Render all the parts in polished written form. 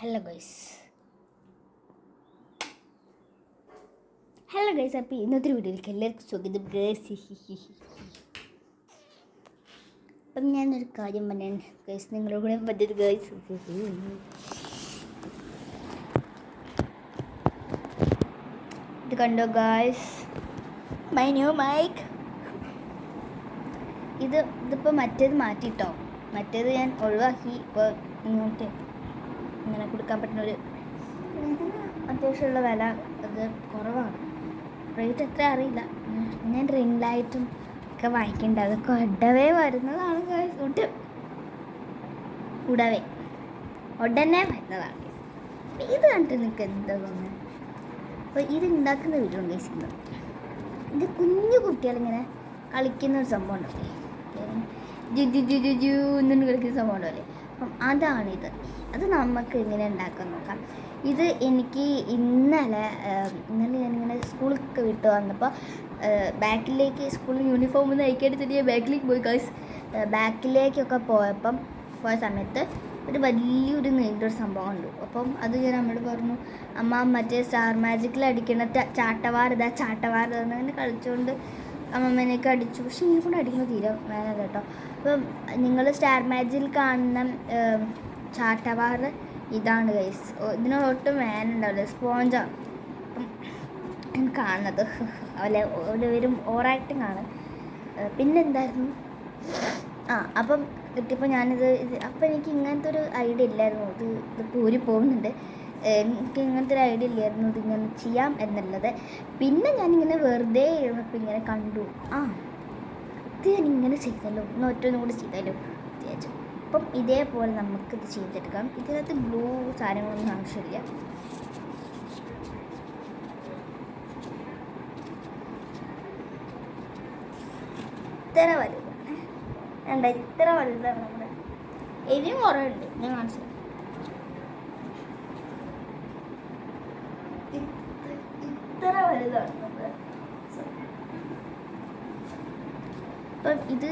Hello guys അപ്പോൾ ഇന്നത്തെ വീഡിയോയിലേക്ക് എല്ലാവർക്കും സ്വാഗതം ഗൈസ്. അപ്പം ഞാനൊരു കാര്യം പറയാൻ ഗൈസ് നിങ്ങളുടെ കൂടെ പറ്റിയത് ഗൈസ്. ഇത് കണ്ടോ ഗൈസ്, മൈ ന്യൂ മൈക്ക്. ഇതിപ്പോൾ മറ്റേത് മാറ്റിട്ടോ, മറ്റേത് ഞാൻ ഒഴിവാക്കി. ഇപ്പോൾ ഇങ്ങോട്ട് ഇങ്ങനെ കൊടുക്കാൻ പറ്റുന്ന ഒരു അത്യാവശ്യമുള്ള വില അത് കുറവാണ്. റേറ്റ് എത്ര അറിയില്ല. ഞാൻ റിംഗ് ലൈറ്റും ഒക്കെ വാങ്ങിക്കേണ്ടത് അതൊക്കെ ഉടവേ വരുന്നതാണ് ഗൈസ്. ഉടനെ വരുന്നതാണ്. ഇത് കണ്ടിട്ട് നിങ്ങൾക്ക് എന്താ തോന്നുന്നത്? അപ്പോൾ ഇത് ഉണ്ടാക്കുന്ന വീഡിയോ ഗൈസ്. ഇത് കുഞ്ഞു കുട്ടികളിങ്ങനെ കളിക്കുന്ന ഒരു സംഭവം ഉണ്ടല്ലേ, ജു എന്നു കളിക്കുന്ന സംഭവം ഉണ്ടല്ലേ, അപ്പം അതാണിത്. അത് നമുക്ക് ഇങ്ങനെ ഉണ്ടാക്കാൻ നോക്കാം. ഇത് എനിക്ക് ഇന്നലെ ഞാനിങ്ങനെ സ്കൂളൊക്കെ വിട്ട് വന്നപ്പോൾ ബാക്കിലേക്ക് സ്കൂളിൽ യൂണിഫോം ഒന്ന് അയക്കെടുത്തിട്ട് ഞാൻ ബാക്കിലേക്ക് പോയി ഗൈസ്. ബാക്കിലേക്കൊക്കെ പോയ സമയത്ത് ഒരു വലിയൊരു നീണ്ടൊരു സംഭവം ഉണ്ട്. അപ്പം അത് ഞാൻ അമ്മയോട് പറഞ്ഞു, അമ്മ മറ്റേ സ്റ്റാർ മാജിക്കിൽ അടിക്കണ ചാട്ടവാർ അങ്ങനെ കളിച്ചുകൊണ്ട് അമ്മമ്മേനെയൊക്കെ അടിച്ചു. പക്ഷെ ഇങ്ങനെ കൊണ്ട് അടിക്കുന്നത് തീരെ വേനല്ല കേട്ടോ. അപ്പം നിങ്ങൾ സ്റ്റാർ മാജിക്കിൽ കാണുന്ന ചാട്ടവാർ ഇതാണ് ഗൈസ്. ഇതിനൊട്ടും വേനുണ്ടാവില്ല, സ്പോഞ്ചാണ്. അപ്പം കാണുന്നത് വരും ഓവർ ആക്ടിങ് ആണ്. പിന്നെന്തായിരുന്നു, അപ്പം കിട്ടിയപ്പോൾ ഞാനിത് അപ്പം എനിക്ക് ഇങ്ങനത്തെ ഒരു ഐഡിയ ഇല്ലായിരുന്നു. ഇതിപ്പോൾ ഊരി പോകുന്നുണ്ട്. എനിക്ക് ഇങ്ങനത്തെ ഒരു ഐഡിയ ഇല്ലായിരുന്നു ഇതിങ്ങനെ ചെയ്യാം എന്നുള്ളത്. പിന്നെ ഞാനിങ്ങനെ വെറുതെ ഇരുന്നപ്പോൾ ഇങ്ങനെ കണ്ടു, ഇത് ഞാനിങ്ങനെ ചെയ്തല്ലോ, ഒറ്റൊന്നും കൂടി ചെയ്താലോ വിചാരിച്ചു. അപ്പം ഇതേപോലെ നമുക്കിത് ചെയ്തെടുക്കാം. ഇതിനകത്ത് ബ്ലൂ സാധനങ്ങളൊന്നും ആവശ്യമില്ല. ഇത്ര വലുതാണ്, ഇത്ര വലുതാണ്. നമ്മുടെ എരിയും കുറേ ഉണ്ട്, ഞാൻ കാണിച്ചു. ഇത്ര വലുതാണ് നമ്മുടെ. അപ്പം ഇത്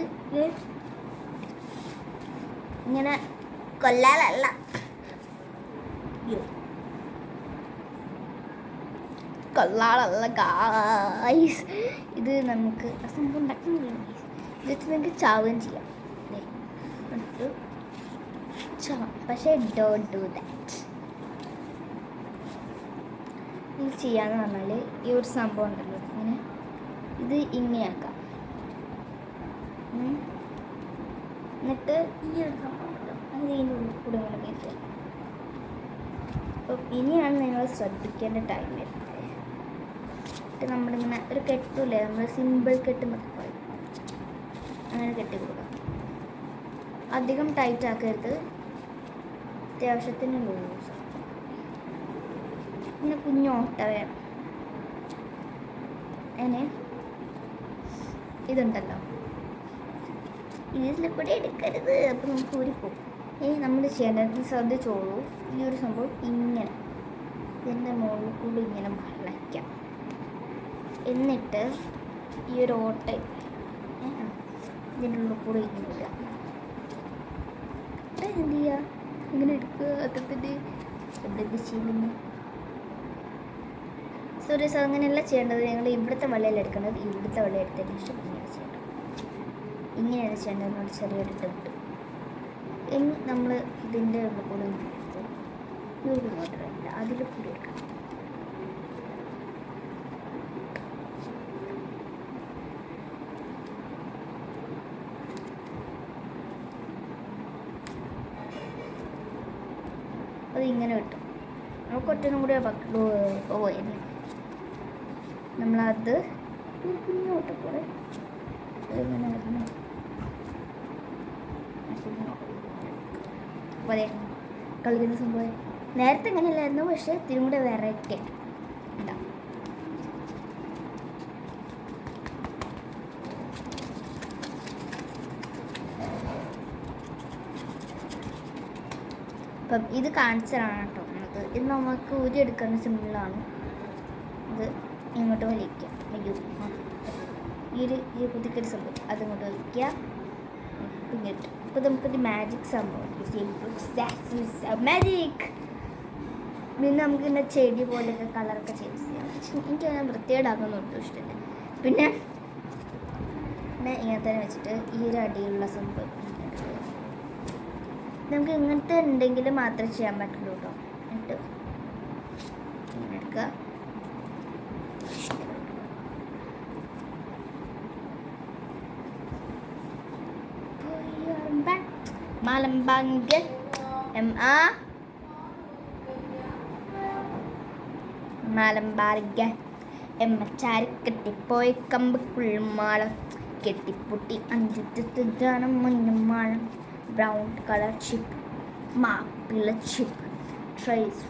ഇങ്ങനെ കൊല്ലാനല്ല, ഗായ്സ്. ഇത് നമുക്ക് സംഭവം ഉണ്ടാക്കുന്നില്ല. ഇത് നമുക്ക് ചാവുകയും ചെയ്യാം. പക്ഷേ ഡോണ്ട് ഡു ദാറ്റ്. ഇത് ചെയ്യാന്ന് പറഞ്ഞാൽ ഈ ഒരു സംഭവം ഉണ്ടല്ലോ, ഇത് ഇങ്ങനെയാക്കാം. എന്നിട്ട് ഈ ഒരു സംഭവം ഉണ്ടല്ലോ, അത് ഇതിൻ്റെ ഉള്ളിൽ കൂടെ ഇങ്ങനെ കയറ്റുക. അപ്പം ഇനിയാണ് നിങ്ങൾ ശ്രദ്ധിക്കേണ്ട ടൈം വരുന്നത്. എന്നിട്ട് നമ്മളിങ്ങനെ ഒരു കെട്ടില്ലേ, നമ്മൾ സിമ്പിൾ കെട്ടുന്നൊക്കെ പറയും, അങ്ങനെ കെട്ടി കൊടുക്കാം. അധികം ടൈറ്റ് ആക്കരുത്, അത്യാവശ്യത്തിന് ലൂസ്. പിന്നെ കുഞ്ഞോട്ട വേണം. അതിന് ഇതുണ്ടല്ലോ, ഇതിൽ കൂടെ എടുക്കരുത്, അപ്പം നമുക്ക് ഊരിപ്പോകും. ഇനി നമ്മൾ ചെയ്യേണ്ടത് ശ്രദ്ധിച്ചോളൂ. ഈ ഒരു സംഭവം ഇങ്ങനെ ഇതിൻ്റെ മുകളിൽ കൂടി ഇങ്ങനെ വളയ്ക്കാം. എന്നിട്ട് ഈ ഒരു ഓട്ട ഇതിൻ്റെ ഉള്ളിൽ കൂടെ ഇങ്ങനെ ഇടുക. എന്ത് ചെയ്യുക, ഇങ്ങനെ എടുക്കുക. അത്തത്തിൻ്റെ എവിടെ ചെയ്യുന്നു സോറി അങ്ങനെയല്ല ചെയ്യേണ്ടത്. ഞങ്ങൾ ഇവിടുത്തെ വെള്ളയിൽ എടുക്കേണ്ടത് ഇവിടുത്തെ വെള്ളം എടുത്തതിന് ശേഷം ഇങ്ങനെ ചെയ്യണം. ഇങ്ങനെയാണ് ചെയ്യേണ്ടതെന്നൊരു ചെറിയൊരു ഡൗട്ട്. ഇനി നമ്മൾ ഇതിൻ്റെ ഉള്ളിൽ കൂടെ എടുക്കും. ഒരു മോട്ടർ ഇല്ല, അതിൽ കൂടി എടുക്കാം. അതിങ്ങനെ കിട്ടും. നമുക്ക് ഒറ്റനും കൂടി പോയിരുന്നു. നമ്മളത് കുഞ്ഞോട്ട് കൂടെ ഇങ്ങനെ വരുന്നു. അതെ കളിക്കുന്ന സംഭവം നേരത്തെ ഇങ്ങനെയല്ലായിരുന്നു, പക്ഷെ ഇതിനും കൂടെ വെറൈറ്റി ആയിട്ട് ഉണ്ടാവും. അപ്പം ഇത് കാണിച്ചതാണ് കേട്ടോ. ഇത് നമുക്ക് ഊരിയെടുക്കുന്ന സിമ്പിളാണ്. ഇത് ഇങ്ങോട്ട് വലിക്കുക. ഈ കുതിക്കൊരു സംഭവം അതിങ്ങോട്ട് വലിക്കുക. പിന്നിട്ട് അപ്പോൾ നമുക്കൊരു മാജിക് സംഭവം. മാജിക് പിന്നെ നമുക്ക് പിന്നെ ചെടി പോലെയൊക്കെ കളറൊക്കെ ചേഞ്ച് ചെയ്യാം. പക്ഷെ എനിക്ക് അങ്ങനെ വൃത്തികേടാക്കുന്ന ഒട്ടും ഇഷ്ടമില്ല. പിന്നെ ഇങ്ങനെ തന്നെ വെച്ചിട്ട് ഈ ഒരു അടിയിലുള്ള സംഭവം നമുക്ക് ഇങ്ങനത്തെ ഉണ്ടെങ്കിൽ മാത്രമേ ചെയ്യാൻ പറ്റുള്ളൂ കേട്ടോ. എന്നിട്ട് ഇങ്ങനെ എടുക്കുക. Malambangge മാലമ്പാർഗ എമ്മച്ചാരി കെട്ടിപ്പോയി കമ്പുക്കുള്ളുമാളം കെട്ടിപ്പൊട്ടി അഞ്ചുറ്റാനം മഞ്ഞമാളം ബ്രൗൺ കളർ ചിപ്പ് മാപ്പിള ചിപ്പ് ട്രൈസ്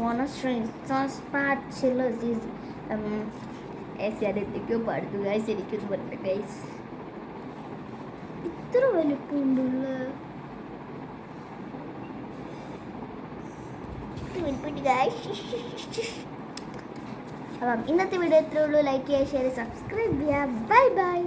അതെന്തൊക്കെയോ പാടുന്നു ഗൈസ്. എനിക്കൊന്ന് പറഞ്ഞു ഗൈസ്. ഇത്ര വലുപ്പമുണ്ടുള്ള അപ്പം ഇന്നത്തെ വീഡിയോ ഇത്രേ ഉള്ളൂ. ലൈക്ക് ചെയ്യുക, ഷെയർ, സബ്സ്ക്രൈബ് ചെയ്യുക. Bye bye.